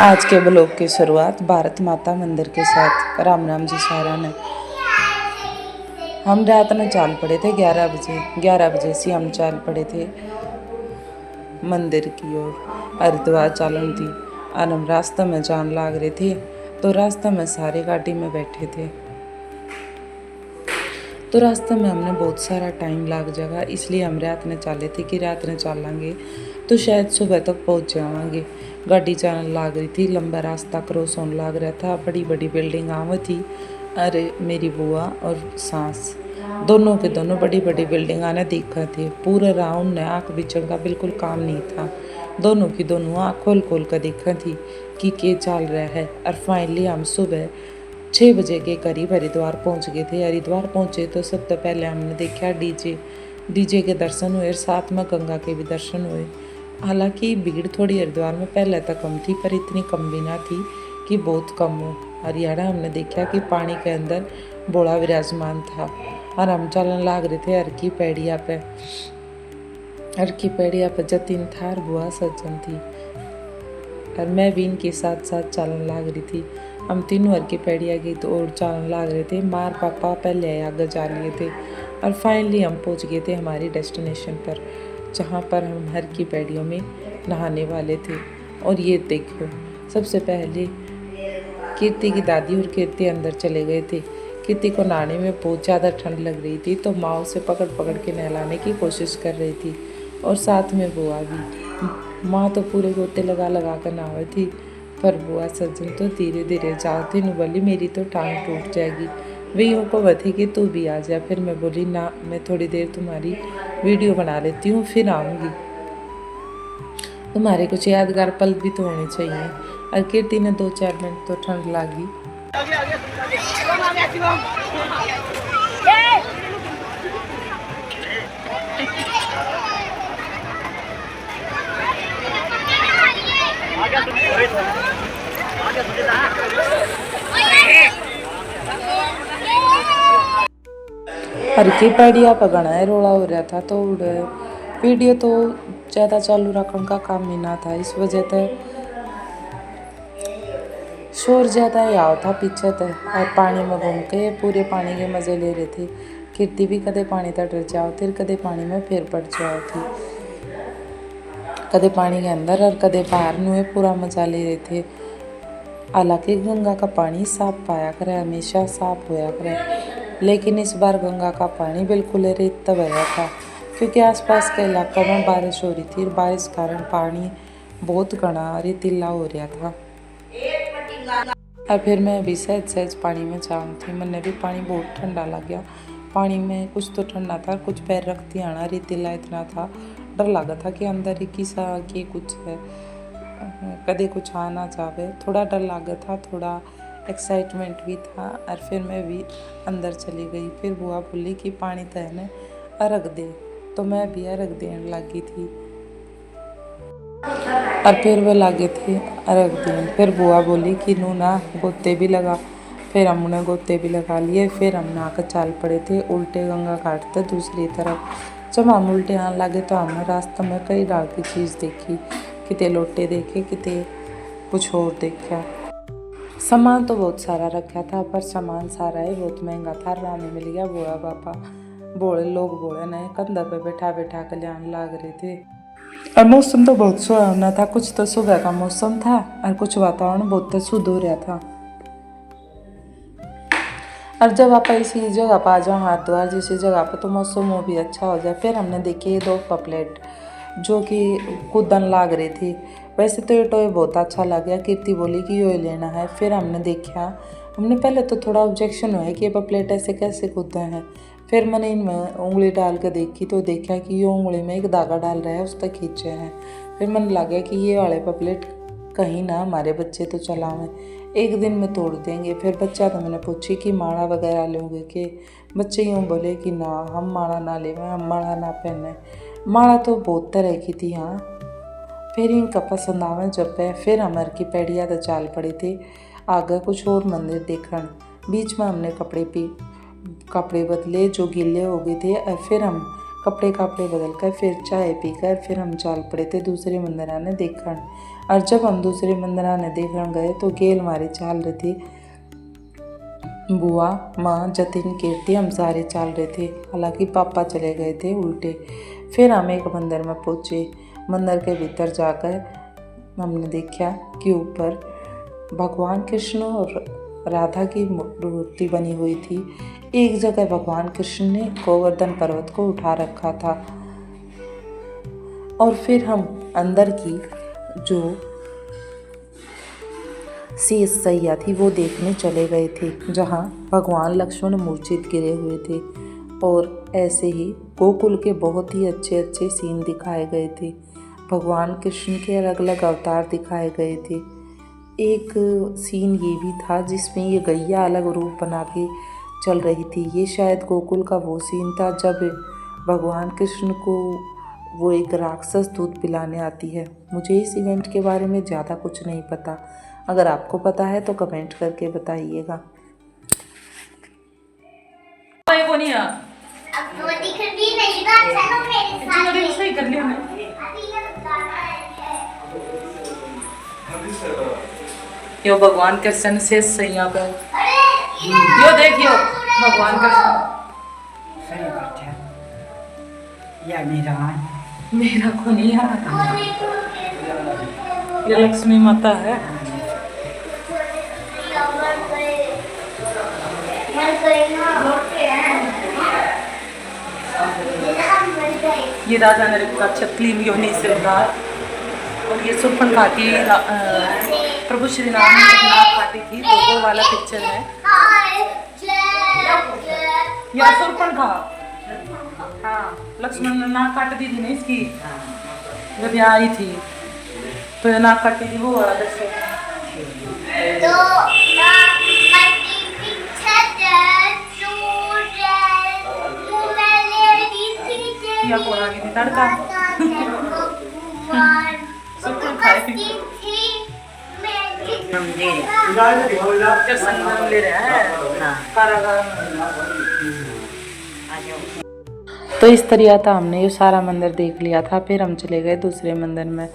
आज के ब्लॉग की शुरुआत भारत माता मंदिर के साथ। राम राम जी सारा ने। हम रात में चाल पड़े थे 11 बजे से हम चाल पड़े थे मंदिर की ओर। हरिद्वार चालन थी और हम रास्ते में जान लाग रहे थे, तो रास्ते में सारे गाड़ी में बैठे थे, तो रास्ते में हमने बहुत सारा टाइम लग जाएगा, इसलिए हम रात में चाले थे कि रात में चलेंगे तो शायद सुबह तक पहुंच जाएंगे। गाड़ी चलने लग रही थी, लंबा रास्ता क्रॉस होने लग रहा था, बड़ी बड़ी बिल्डिंग आवे थी। अरे मेरी बुआ और सास दोनों के दोनों बड़ी बड़ी बिल्डिंग आने दिखा थे। पूरे राउंड ने आँख बिचड़ का बिल्कुल काम नहीं था, दोनों की दोनों आँख खोल खोल कर देखा थी कि क्या चल रहा है। और फाइनली हम सुबह 6 बजे के करीब हरिद्वार पहुंच गए थे। हरिद्वार पहुंचे तो सबसे पहले हमने देखा डीजे के दर्शन हुए, साथ में गंगा के भी दर्शन हुए। हालांकि भीड़ थोड़ी हरिद्वार में पहले तक कम थी, पर इतनी कम भी ना थी कि बहुत कम हो। हरियाणा हमने देखा कि पानी के अंदर बोड़ा विराजमान था और हम चलने लग रहे थे हर की पैड़िया पे जतिन था और बुआ सज्जन थी और मैं भी इनके साथ साथ चलने लग रही थी। हम तीनों हर की पैड़िया की तो और चलने लग रहे थे। मार पापा पहले आगे जा लिए थे और फाइनली हम पहुंच गए थे हमारी डेस्टिनेशन पर, जहां पर हम हर की पैड़ियों में नहाने वाले थे। और ये देखो, सबसे पहले कीर्ति की दादी और कीर्ति अंदर चले गए थे। कीर्ति को नहाने में बहुत ज़्यादा ठंड लग रही थी, तो माँ उसे पकड़ पकड़ के नहलाने की कोशिश कर रही थी और साथ में बुआ भी। माँ तो पूरे गोते लगा लगा कर नहावे थी, पर बुआ सज्जन तो धीरे धीरे जाती नु बोली मेरी तो टांग टूट जाएगी। वे यूँ को बती कि तू भी आ जा। फिर मैं बोली ना, मैं थोड़ी देर तुम्हारी वीडियो बना लेती हूँ, फिर आऊँगी। तुम्हारे कुछ यादगार पल भी तो होने चाहिए। और कीर्ति ने 2-4 मिनट तो ठंड लगी। हर की पैड़िया पर घना रोड़ा हो रहा था, तो वीडियो तो ज़्यादा चालू रखने का काम ही ना था। इस वजह से शोर ज़्यादा ही आओ था पीछे थे और पानी में घूम के पूरे पानी के मज़े ले रहे थे। कीर्ति भी कदे पानी तक डर जाओ थी, कदे पानी में फिर पड़ जाओ थी, कदे पानी के अंदर और कदे बाहर नुए पूरा मज़ा ले रहे थे। हालांकि गंगा का पानी साफ पाया करे, हमेशा साफ होया करे, लेकिन इस बार गंगा का पानी बिल्कुल रेत भरा था, क्योंकि आसपास के इलाकों में बारिश हो रही थी और बारिश कारण पानी बहुत घना रेतीला हो रहा था। और फिर मैं भी सहज पानी में जाऊँ थी, मैंने भी पानी बहुत ठंडा लग गया। पानी में कुछ तो ठंडा था, कुछ पैर रखती आना, रेतीला इतना था, डर लगा था कि अंदर ही किसा के कुछ है, कदे कुछ आ ना जावे। थोड़ा डर लगा था, थोड़ा एक्साइटमेंट भी था। और फिर मैं भी अंदर चली गई। फिर बुआ बोली कि पानी तो है ना, अर्घ दे, तो मैं भी अर्घ देने लगी थी और फिर वह लागे थे अर्घ देने। फिर बुआ बोली कि नू ना गोते भी लगा। फिर हमने गोते भी लगा लिए। फिर हम नहाकर चाल पड़े थे उल्टे गंगा घाट थे दूसरी तरफ। जब हम उल्टे आने लगे तो हमने रास्ते में कई डाल की चीज़ देखी, किते लोटे देखे, किते कुछ और देखा। सामान तो बहुत सारा रखा था, पर सामान सारा ही बहुत महंगा था। रानी मिल गया बुआ पापा बोले लोग बोले नए कंधा पे बैठा बैठा कल्याण लाग रहे थे। और मौसम तो बहुत सुहावना था, कुछ तो सुबह का मौसम था और कुछ वातावरण बहुत शुद्ध हो रहा था। और जब आप इसी जगह पर आ जाओ, हरिद्वार जैसी जगह पर, तो मौसम वो भी अच्छा हो जाए। फिर हमने देखी 2 पपलेट जो कि कूदन लाग रही थी। वैसे तो ये टॉय बहुत अच्छा लग गया, कीर्ति बोली कि यो लेना है। फिर हमने देखा, हमने पहले तो थोड़ा ऑब्जेक्शन हुआ कि ये पपलेट ऐसे कैसे कूदते हैं। फिर मैंने इनमें उंगली डाल कर देखी तो देखा कि ये उंगली में एक धागा डाल रहा है, उस तक खींचे हैं। फिर मैंने लगा कि ये वाले पपलेट कहीं ना हमारे बच्चे तो चलावें, एक दिन में तोड़ देंगे। फिर बच्चा तो मैंने पूछी कि माला वगैरह लोगे कि, बच्चे यूँ बोले कि ना हम माला ना ले, हम माला ना पहने। माला तो बहुत तरह की थी हाँ। फिर इनका पसंद आवे जब है। फिर हमार की पैड़िया तो चाल पड़ी थी आगे कुछ और मंदिर देखने। बीच में हमने कपड़े बदले जो गीले हो गए थे और फिर हम कपड़े कापड़े बदल कर फिर चाय पीकर फिर हम चल पड़े थे दूसरे मंदिराने देखण। और जब हम दूसरे मंदिराने देखण गए तो गेल मारे चाल रहे थे। बुआ, माँ, जतिन, कीर्ति हम सारे चल रहे थे। हालांकि पापा चले गए थे उल्टे। फिर हम एक मंदिर में पहुँचे। मंदिर के भीतर जाकर हमने देखा कि ऊपर भगवान कृष्ण और राधा की मूर्ति बनी हुई थी। एक जगह भगवान कृष्ण ने गोवर्धन पर्वत को उठा रखा था। और फिर हम अंदर की जो शेष सैया थी वो देखने चले गए थे, जहाँ भगवान लक्ष्मण मूर्छित गिरे हुए थे। और ऐसे ही गोकुल के बहुत ही अच्छे अच्छे सीन दिखाए गए थे। भगवान कृष्ण के अलग अलग अवतार दिखाए गए थे। एक सीन ये भी था जिसमें ये गैया अलग रूप बना के चल रही थी। ये शायद गोकुल का वो सीन था जब भगवान कृष्ण को वो एक राक्षस दूध पिलाने आती है। मुझे इस इवेंट के बारे में ज़्यादा कुछ नहीं पता। अगर आपको पता है तो कमेंट करके बताइएगा। यो भगवान कृष्ण से सैया पर यो देखियो भगवान कृष्ण या मेरा को नहीं ये लक्ष्मी माता है। ये राजा नरेश का छतली योनि से उधार। और ये सुर्पणखा की प्रभु श्री राम ने नाक काटी थी तो वो वाला पिक्चर है। यह सुर्पणखा, हाँ, लक्ष्मण ने नाक काट दी थी ना इसकी जब यहाँ आई थी तो ये नाक काटी थी वो वाला पिक्चर। या कौन आ गई थी तड़का ले रहे हैं। तो इस तरीका था, हमने ये सारा मंदिर देख लिया था। फिर हम चले गए दूसरे मंदिर में।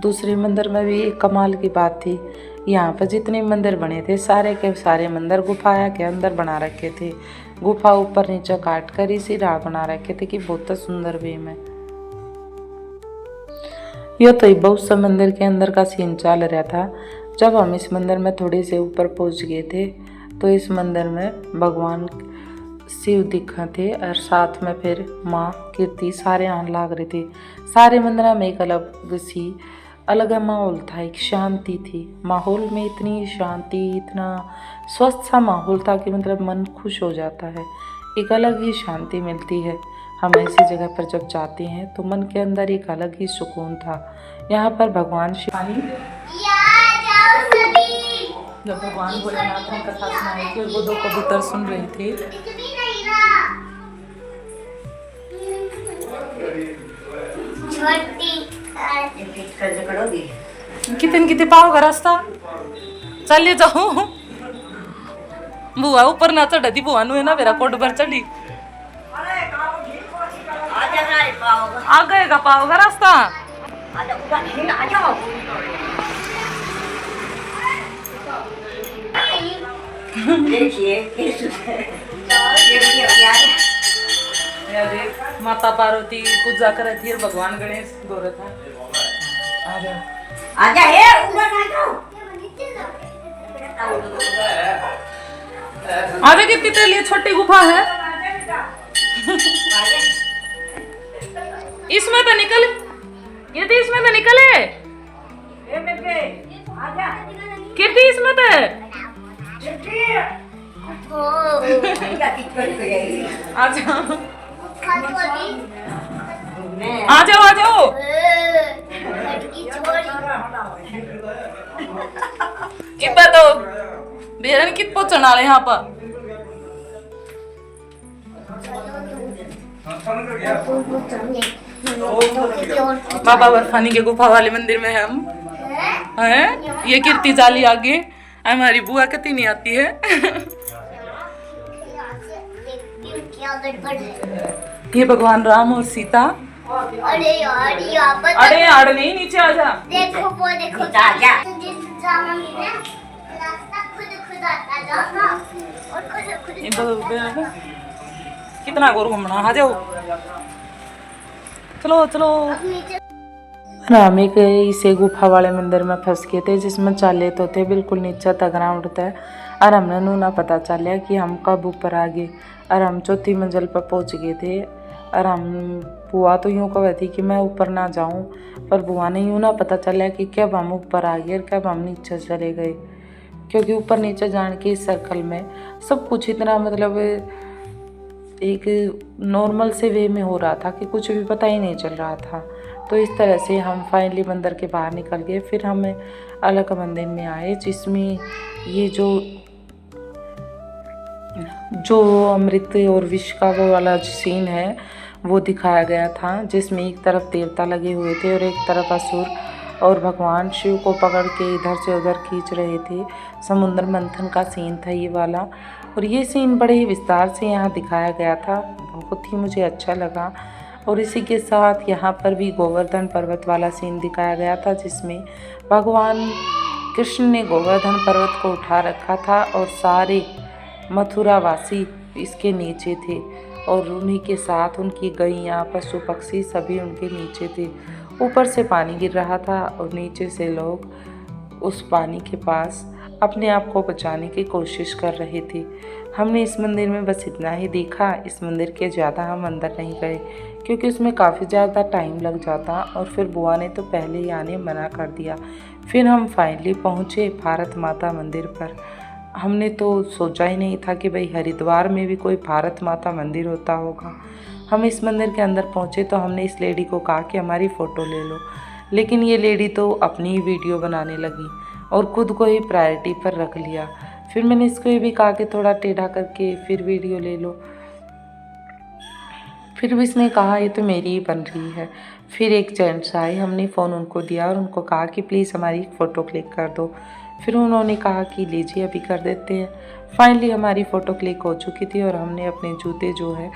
दूसरे मंदिर में भी एक कमाल की बात थी। यहाँ पर जितने मंदिर बने थे सारे के सारे मंदिर गुफाया के अंदर बना रखे थे। गुफा ऊपर नीचे काट कर इसी राह बना रखे थे कि बहुत सुंदर वे में। यह तो बहुत सा मंदिर के अंदर का सीन चल रहा था। जब हम इस मंदिर में थोड़े से ऊपर पहुंच गए थे तो इस मंदिर में भगवान शिव दिखा थे और साथ में फिर माँ कीर्ति सारे आने लग रहे थे। सारे मंदिर में एक अलग माहौल था, एक शांति थी। माहौल में इतनी शांति, इतना स्वस्थ सा माहौल था कि मतलब मन खुश हो जाता है। एक अलग ही शांति मिलती है। हम ऐसी जगह पर जब जाते हैं तो मन के अंदर एक अलग ही सुकून था। यहाँ पर भगवान शिव जब भगवान भोलेनाथ ने कथा सुनाई थी वो दो कबूतर सुन रही थी। कितने पाओ का रास्ता चले जाओ। बुआ ऊपर ना चढ़ती, बुआ नु है ना मेरा कोट पर चढ़ी आ गएगा पाओ का रास्ता। माता पार्वती पूजा करे थी और भगवान गणेश गौरव था। आजा हे आजा कितनी तेरे लिए छोटी गुफा है। इसमें तो निकल, कीर्ति इसमें तो निकले, कीर्ति इसमें तो आ जाओ आ जाओ। इब्बा तो बेरन कित पहुंचने वाले यहाँ पर। बाबा बर्फानी के गुफा वाले मंदिर में हम हैं। ये कीर्ति जाली आगे, हमारी बुआ कती नहीं आती है। ये भगवान राम और सीता। अरे यार यहाँ पर अरे यार नहीं, नीचे आ जा। देखो वो देखो जा। तो जिस ड्रामा में ना रास्ता खुद आता जाना और खुद कितना गोर घूमना, आ जाओ चलो चलो। नीचे हम एक इसे गुफा वाले मंदिर में फंस गए थे जिसमें चाले तो थे बिल्कुल नीचे तक ग्राउंड था। और हमने नू ना पता चला कि हम कब ऊपर आ गए और हम चौथी मंजिल पर पहुंच गए थे। और हम बुआ तो यूँ कह थी कि मैं ऊपर ना जाऊं, पर बुआ ने यूँ ना पता चला कि कब हम ऊपर आ गए और कब हम नीचे चले गए, क्योंकि ऊपर नीचे जाने के इस सर्कल में सब कुछ इतना मतलब एक नॉर्मल से वे में हो रहा था कि कुछ भी पता ही नहीं चल रहा था। तो इस तरह से हम फाइनली मंदिर के बाहर निकल गए। फिर हमें अलग मंदिर में आए जिसमें ये जो अमृत और विष का वो वाला सीन है वो दिखाया गया था, जिसमें एक तरफ देवता लगे हुए थे और एक तरफ असुर, और भगवान शिव को पकड़ के इधर से उधर खींच रहे थे। समुद्र मंथन का सीन था ये वाला, और ये सीन बड़े ही विस्तार से यहाँ दिखाया गया था, बहुत ही मुझे अच्छा लगा। और इसी के साथ यहाँ पर भी गोवर्धन पर्वत वाला सीन दिखाया गया था, जिसमें भगवान कृष्ण ने गोवर्धन पर्वत को उठा रखा था और सारे मथुरावासी इसके नीचे थे, और उन्हीं के साथ उनकी गैयाँ पशु पक्षी सभी उनके नीचे थे। ऊपर से पानी गिर रहा था और नीचे से लोग उस पानी के पास अपने आप को बचाने की कोशिश कर रहे थे। हमने इस मंदिर में बस इतना ही देखा, इस मंदिर के ज़्यादा हम अंदर नहीं गए क्योंकि उसमें काफ़ी ज़्यादा टाइम लग जाता, और फिर बुआ ने तो पहले ही आने मना कर दिया। फिर हम फाइनली पहुँचे भारत माता मंदिर पर। हमने तो सोचा ही नहीं था कि भाई हरिद्वार में भी कोई भारत माता मंदिर होता होगा। हम इस मंदिर के अंदर पहुँचे तो हमने इस लेडी को कहा कि हमारी फ़ोटो ले लो, लेकिन ये लेडी तो अपनी ही वीडियो बनाने लगी और खुद को ही प्रायोरिटी पर रख लिया। फिर मैंने इसको ये भी कहा कि थोड़ा टेढ़ा करके फिर वीडियो ले लो, फिर भी इसने कहा ये तो मेरी ही बन रही है। फिर एक जेंट्स आए, हमने फ़ोन उनको दिया और उनको कहा कि प्लीज़ हमारी फ़ोटो क्लिक कर दो। फिर उन्होंने कहा कि लीजिए अभी कर देते हैं। फाइनली हमारी फ़ोटो क्लिक हो चुकी थी और हमने अपने जूते जो है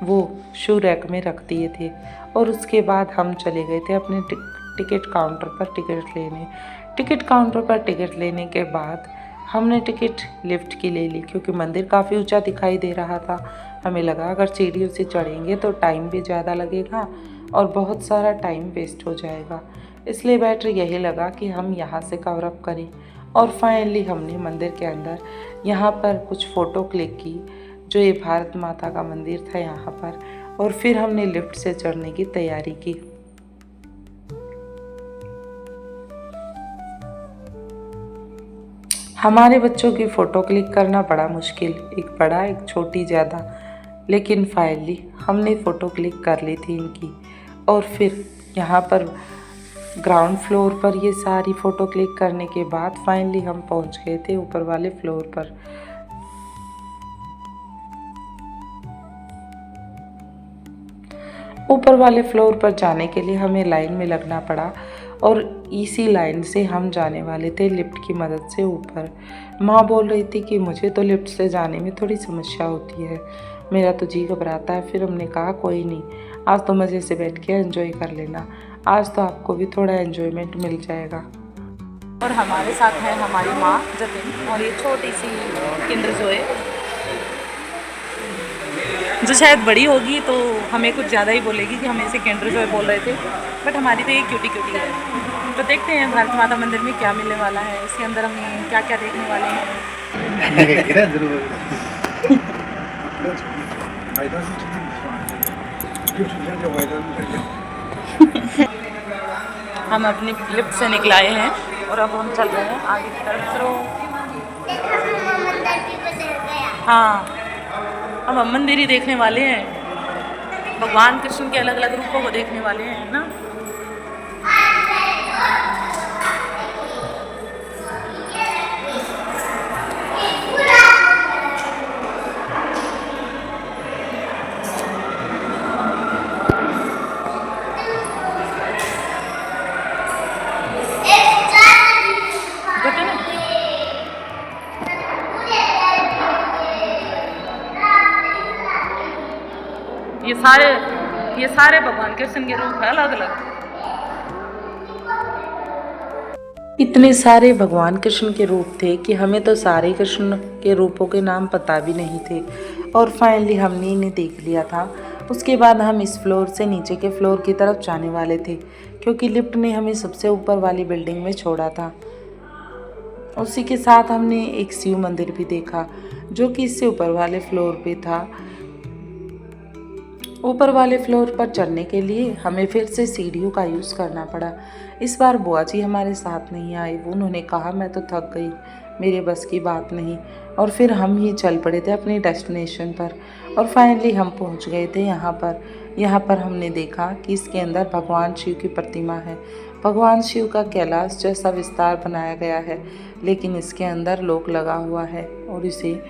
वो शू रैक में रख दिए थे, और उसके बाद हम चले गए थे अपने टिकट काउंटर पर टिकट लेने। टिकट काउंटर पर टिकट लेने के बाद हमने टिकट लिफ्ट की ले ली, क्योंकि मंदिर काफ़ी ऊंचा दिखाई दे रहा था। हमें लगा अगर सीढ़ियों से चढ़ेंगे तो टाइम भी ज़्यादा लगेगा और बहुत सारा टाइम वेस्ट हो जाएगा, इसलिए बेटर यही लगा कि हम यहाँ से कवर अप करें। और फाइनली हमने मंदिर के अंदर यहाँ पर कुछ फ़ोटो क्लिक की, जो ये भारत माता का मंदिर था यहाँ पर, और फिर हमने लिफ्ट से चढ़ने की तैयारी की। हमारे बच्चों की फ़ोटो क्लिक करना बड़ा मुश्किल, एक बड़ा एक छोटी ज़्यादा, लेकिन फाइनली हमने फ़ोटो क्लिक कर ली थी इनकी। और फिर यहाँ पर ग्राउंड फ्लोर पर ये सारी फ़ोटो क्लिक करने के बाद फाइनली हम पहुँच गए थे ऊपर वाले फ्लोर पर। ऊपर वाले फ्लोर पर जाने के लिए हमें लाइन में लगना पड़ा, और इसी लाइन से हम जाने वाले थे लिफ्ट की मदद से ऊपर। माँ बोल रही थी कि मुझे तो लिफ्ट से जाने में थोड़ी समस्या होती है, मेरा तो जी घबराता है। फिर हमने कहा कोई नहीं, आज तो मज़े से बैठ के एंजॉय कर लेना, आज तो आपको भी थोड़ा एंजॉयमेंट मिल जाएगा। और हमारे साथ है हमारी माँ जतिन, और ये छोटी सी किंडर जॉय जो शायद बड़ी होगी तो हमें कुछ ज़्यादा ही बोलेगी कि हम इसे किंडर जॉय बोल रहे थे, बट हमारी तो ये क्यूटी क्यूटी है। तो देखते हैं भारत माता मंदिर में क्या मिलने वाला है, इसके अंदर हम क्या क्या देखने वाले हैं। हम अपनी लिफ्ट से निकलाए हैं और अब हम चल रहे हैं आगे की तरफ। तो हाँ, अब हम मंदिर ही देखने वाले हैं, भगवान कृष्ण के अलग अलग रूपों को देखने वाले हैं ना। ये ये सारे भगवान कृष्ण के रूप है अलग अलग। इतने सारे भगवान कृष्ण के रूप थे कि हमें तो सारे कृष्ण के रूपों के नाम पता भी नहीं थे। और फाइनली हमने इन्हें देख लिया था। उसके बाद हम इस फ्लोर से नीचे के फ्लोर की तरफ जाने वाले थे, क्योंकि लिफ्ट ने हमें सबसे ऊपर वाली बिल्डिंग में छोड़ा था। उसी के साथ हमने एक शिव मंदिर भी देखा, जो कि इससे ऊपर वाले फ्लोर पे था। ऊपर वाले फ्लोर पर चढ़ने के लिए हमें फिर से सीढ़ियों का यूज़ करना पड़ा। इस बार बुआ जी हमारे साथ नहीं आए। उन्होंने कहा मैं तो थक गई, मेरे बस की बात नहीं। और फिर हम ही चल पड़े थे अपनी डेस्टिनेशन पर। और फाइनली हम पहुंच गए थे यहाँ पर हमने देखा कि इसके अंदर भगवान शिव की प्रतिमा है। भगवान शिव का कैलाश जैसा विस्तार बनाया गया है, लेकिन इसके अंदर लॉक लगा हुआ है और इसे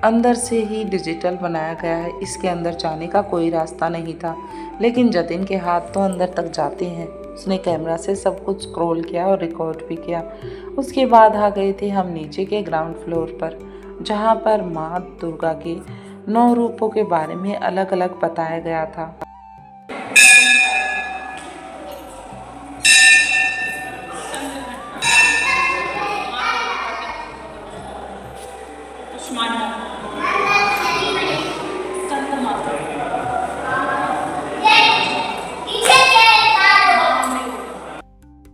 अंदर से ही डिजिटल बनाया गया है। इसके अंदर जाने का कोई रास्ता नहीं था, लेकिन जतिन के हाथ तो अंदर तक जाते हैं। उसने कैमरा से सब कुछ स्क्रॉल किया और रिकॉर्ड भी किया। उसके बाद आ गए थे हम नीचे के ग्राउंड फ्लोर पर, जहाँ पर माँ दुर्गा के 9 रूपों के बारे में अलग अलग बताया गया था।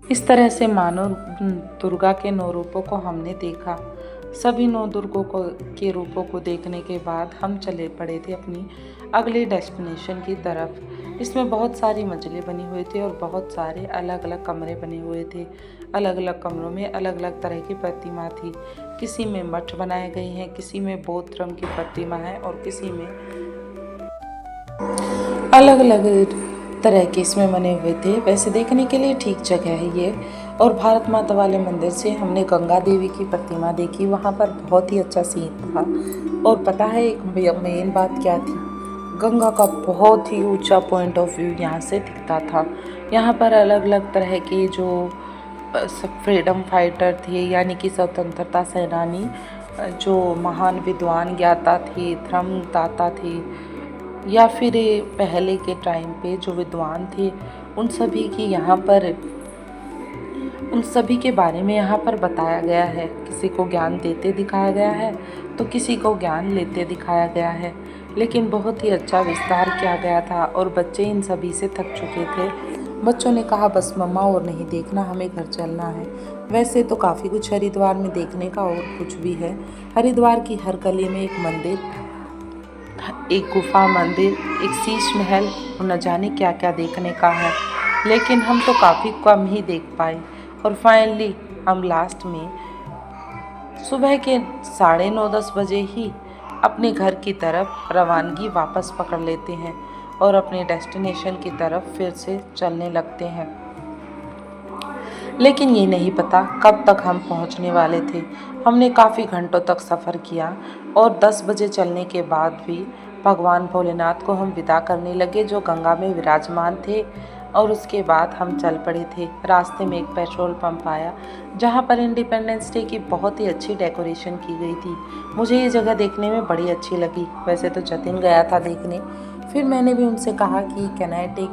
इस तरह से मानो दुर्गा के 9 रूपों को हमने देखा। सभी 9 दुर्गों के रूपों को देखने के बाद हम चले पड़े थे अपनी अगले डेस्टिनेशन की तरफ। इसमें बहुत सारी मंजिलें बनी हुई थी और बहुत सारे अलग अलग कमरे बने हुए थे। अलग अलग कमरों में अलग अलग तरह की प्रतिमा थी। किसी में मठ बनाए गए हैं, किसी में बौद्ध धर्म की प्रतिमा है और किसी में अलग अलग तरह के इसमें बने हुए थे। वैसे देखने के लिए ठीक जगह है ये। और भारत माता वाले मंदिर से हमने गंगा देवी की प्रतिमा देखी। वहाँ पर बहुत ही अच्छा सीन था। और पता है एक मेन बात क्या थी, गंगा का बहुत ही ऊंचा पॉइंट ऑफ व्यू यहाँ से दिखता था। यहाँ पर अलग अलग तरह के जो फ्रीडम फाइटर थे, यानी कि स्वतंत्रता सेनानी, जो महान विद्वान ज्ञाता थे, धर्मदाता थे, या फिर पहले के टाइम पे जो विद्वान थे, उन सभी के बारे में यहाँ पर बताया गया है। किसी को ज्ञान देते दिखाया गया है तो किसी को ज्ञान लेते दिखाया गया है, लेकिन बहुत ही अच्छा विस्तार किया गया था। और बच्चे इन सभी से थक चुके थे। बच्चों ने कहा बस मम्मा और नहीं देखना, हमें घर चलना है। वैसे तो काफ़ी कुछ हरिद्वार में देखने का और कुछ भी है। हरिद्वार की हर गली में एक मंदिर, एक गुफा मंदिर, एक शीश महल और न जाने क्या क्या देखने का है, लेकिन हम तो काफ़ी कम ही देख पाए। और फाइनली हम लास्ट में सुबह के 9:30-10 बजे ही अपने घर की तरफ रवानगी वापस पकड़ लेते हैं और अपने डेस्टिनेशन की तरफ फिर से चलने लगते हैं। लेकिन ये नहीं पता कब तक हम पहुंचने वाले थे। हमने काफ़ी घंटों तक सफ़र किया और 10 बजे चलने के बाद भी भगवान भोलेनाथ को हम विदा करने लगे, जो गंगा में विराजमान थे। और उसके बाद हम चल पड़े थे। रास्ते में एक पेट्रोल पंप आया, जहाँ पर इंडिपेंडेंस डे की बहुत ही अच्छी डेकोरेशन की गई थी। मुझे ये जगह देखने में बड़ी अच्छी लगी। वैसे तो जतिन गया था देखने। फिर मैंने भी उनसे कहा कि can I take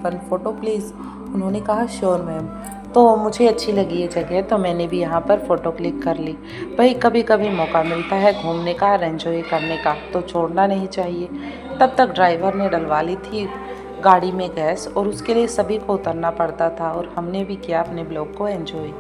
one photo please. उन्होंने कहा श्योर मैम। तो मुझे अच्छी लगी ये जगह, तो मैंने भी यहाँ पर फ़ोटो क्लिक कर ली। भाई कभी कभी मौका मिलता है घूमने का और एंजॉय करने का, तो छोड़ना नहीं चाहिए। तब तक ड्राइवर ने डलवा ली थी गाड़ी में गैस, और उसके लिए सभी को उतरना पड़ता था और हमने भी किया अपने ब्लॉग को एंजॉय।